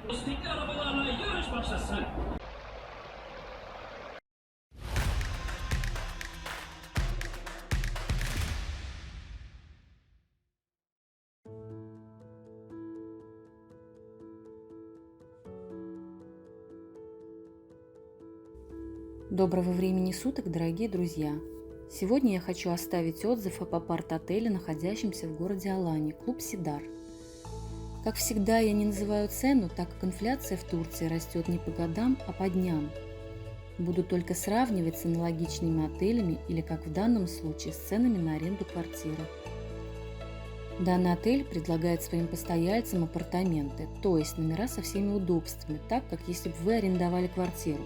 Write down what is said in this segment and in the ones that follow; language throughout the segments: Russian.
Lastikli arabalarla yarış başlasın. Доброго времени суток, дорогие друзья! Сегодня я хочу оставить отзыв об апарт-отеле, находящемся в городе Алании, клуб Сидар. Как всегда, я не называю цену, так как инфляция в Турции растет не по годам, а по дням. Буду только сравнивать с аналогичными отелями или, как в данном случае, с ценами на аренду квартиры. Данный отель предлагает своим постояльцам апартаменты, то есть номера со всеми удобствами, так как если бы вы арендовали квартиру.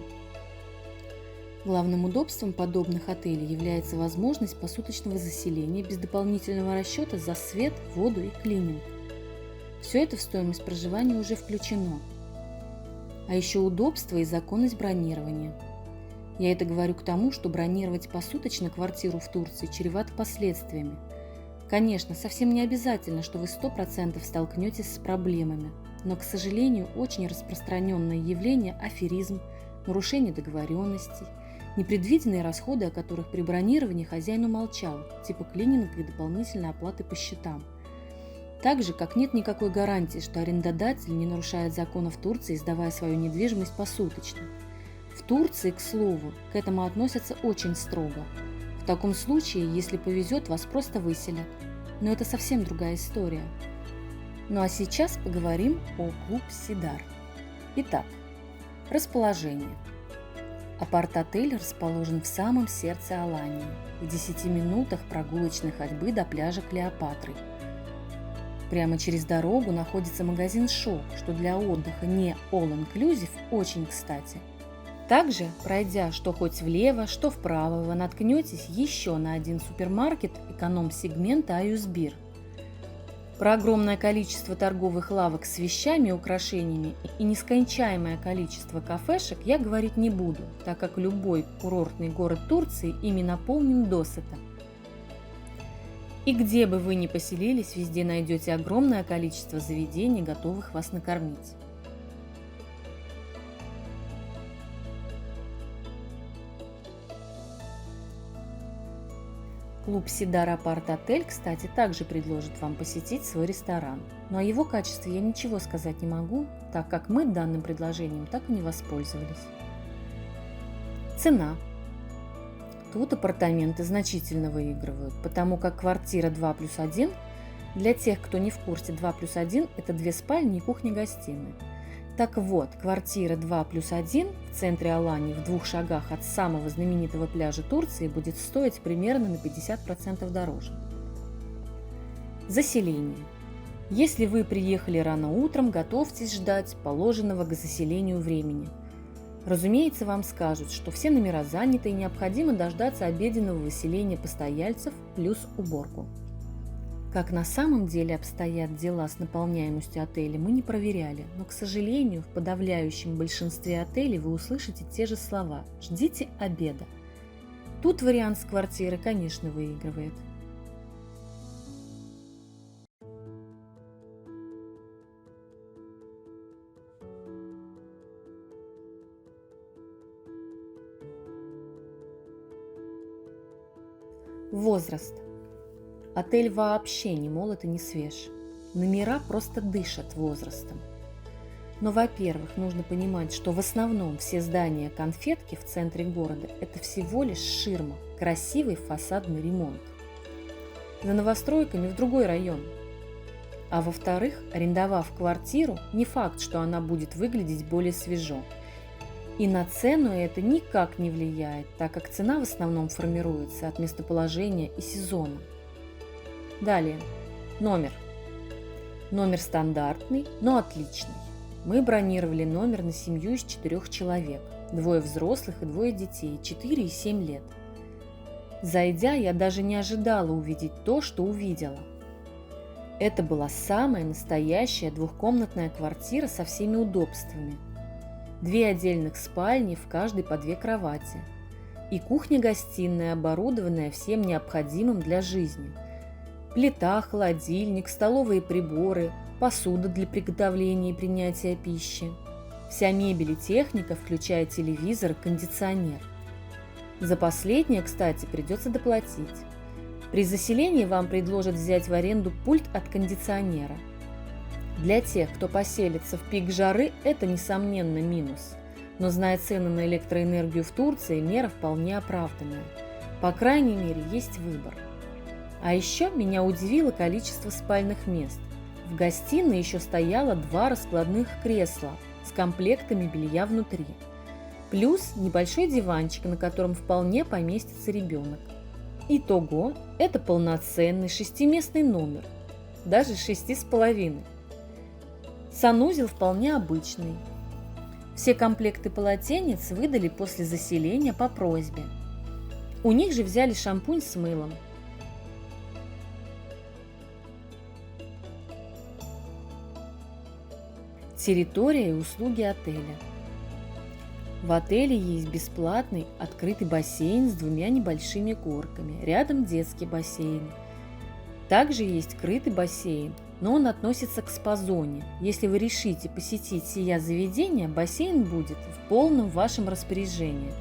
Главным удобством подобных отелей является возможность посуточного заселения без дополнительного расчета за свет, воду и клининг. Все это в стоимость проживания уже включено. А еще удобство и законность бронирования. Я это говорю к тому, что бронировать посуточно квартиру в Турции чревато последствиями. Конечно, совсем не обязательно, что вы 100% столкнетесь с проблемами, но, к сожалению, очень распространенное явление – аферизм, нарушение договоренностей, непредвиденные расходы, о которых при бронировании хозяин умолчал, типа клининга и дополнительной оплаты по счетам. Так же, как нет никакой гарантии, что арендодатель не нарушает законов Турции, сдавая свою недвижимость посуточно. В Турции, к слову, к этому относятся очень строго. В таком случае, если повезет, вас просто выселят. Но это совсем другая история. Ну а сейчас поговорим о клуб Сидар. Итак, расположение. Апарт-отель расположен в самом сердце Алании, в 10 минутах прогулочной ходьбы до пляжа Клеопатры. Прямо через дорогу находится магазин «Шок», что для отдыха не all-inclusive очень кстати. Также, пройдя что хоть влево, что вправо, вы наткнетесь еще на один супермаркет эконом-сегмента «Аюсбир». Про огромное количество торговых лавок с вещами и украшениями и нескончаемое количество кафешек я говорить не буду, так как любой курортный город Турции ими наполнен досыта. И где бы вы ни поселились, везде найдете огромное количество заведений, готовых вас накормить. Клуб Сидар Апарт-отель, кстати, также предложит вам посетить свой ресторан. Но о его качестве я ничего сказать не могу, так как мы данным предложением так и не воспользовались. Цена. Тут апартаменты значительно выигрывают, потому как квартира 2+1, для тех, кто не в курсе, 2+1 – это 2 спальни и кухня-гостиная. Так вот, квартира 2+1 в центре Алании в 2 шагах от самого знаменитого пляжа Турции будет стоить примерно на 50% дороже. Заселение. Если вы приехали рано утром, готовьтесь ждать положенного к заселению времени. Разумеется, вам скажут, что все номера заняты и необходимо дождаться обеденного выселения постояльцев плюс уборку. Как на самом деле обстоят дела с наполняемостью отеля, мы не проверяли, но, к сожалению, в подавляющем большинстве отелей вы услышите те же слова «ждите обеда». Тут вариант с квартиры, конечно, выигрывает. Возраст. Отель вообще не молод и не свеж. Номера просто дышат возрастом. Но, во-первых, нужно понимать, что в основном все здания конфетки в центре города – это всего лишь ширма, красивый фасадный ремонт. За новостройками в другой район. А во-вторых, арендовав квартиру, не факт, что она будет выглядеть более свежо. И на цену это никак не влияет, так как цена в основном формируется от местоположения и сезона. Далее. Номер. Номер стандартный, но отличный. Мы бронировали номер на семью из 4 человек, 2 взрослых и 2 детей, 4 и 7 лет. Зайдя, я даже не ожидала увидеть то, что увидела. Это была самая настоящая двухкомнатная квартира со всеми удобствами. 2 отдельных спальни, в каждой по 2 кровати. И кухня-гостиная, оборудованная всем необходимым для жизни. плита, холодильник, столовые приборы, посуда для приготовления и принятия пищи. Вся мебель и техника, включая телевизор и кондиционер. За последнее, кстати, придется доплатить. При заселении вам предложат взять в аренду пульт от кондиционера. Для тех, кто поселится в пик жары, это, несомненно, минус. Но, зная цены на электроэнергию в Турции, мера вполне оправданная. По крайней мере, есть выбор. А еще меня удивило количество спальных мест. В гостиной еще стояло 2 раскладных кресла с комплектами белья внутри. Плюс небольшой диванчик, на котором вполне поместится ребенок. Итого, это полноценный 6-местный номер, даже 6,5. Санузел вполне обычный. Все комплекты полотенец выдали после заселения по просьбе. У них же взяли шампунь с мылом. Территория и услуги отеля. В отеле есть бесплатный открытый бассейн с 2 небольшими горками, рядом детский бассейн. Также есть крытый бассейн, но он относится к спа-зоне. Если вы решите посетить сия заведение, бассейн будет в полном вашем распоряжении.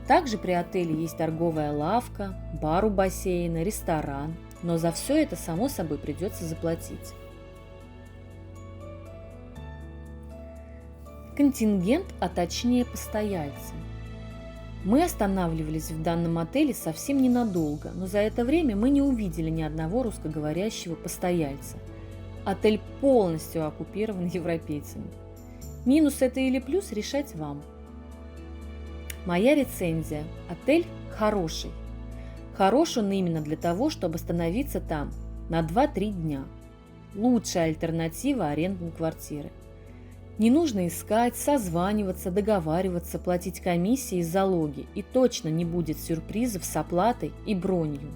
Также при отеле есть торговая лавка, бар у бассейна, ресторан, но за все это, само собой, придется заплатить. Контингент, а точнее постояльцы. Мы останавливались в данном отеле совсем ненадолго, но за это время мы не увидели ни одного русскоговорящего постояльца. Отель полностью оккупирован европейцами. Минус это или плюс, решать вам. Моя рецензия. Отель хороший. Хорош он именно для того, чтобы остановиться там на 2-3 дня. Лучшая альтернатива арендной квартиры. Не нужно искать, созваниваться, договариваться, платить комиссии и залоги, и точно не будет сюрпризов с оплатой и бронью.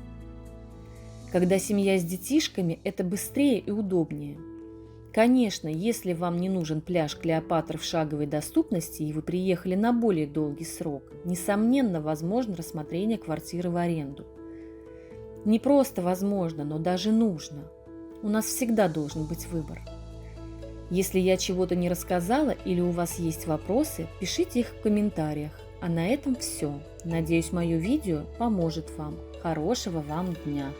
Когда семья с детишками, это быстрее и удобнее. Конечно, если вам не нужен пляж Клеопатры в шаговой доступности и вы приехали на более долгий срок, несомненно, возможно рассмотрение квартиры в аренду. Не просто возможно, но даже нужно. У нас всегда должен быть выбор. Если я чего-то не рассказала или у вас есть вопросы, пишите их в комментариях. А на этом все. Надеюсь, мое видео поможет вам. Хорошего вам дня!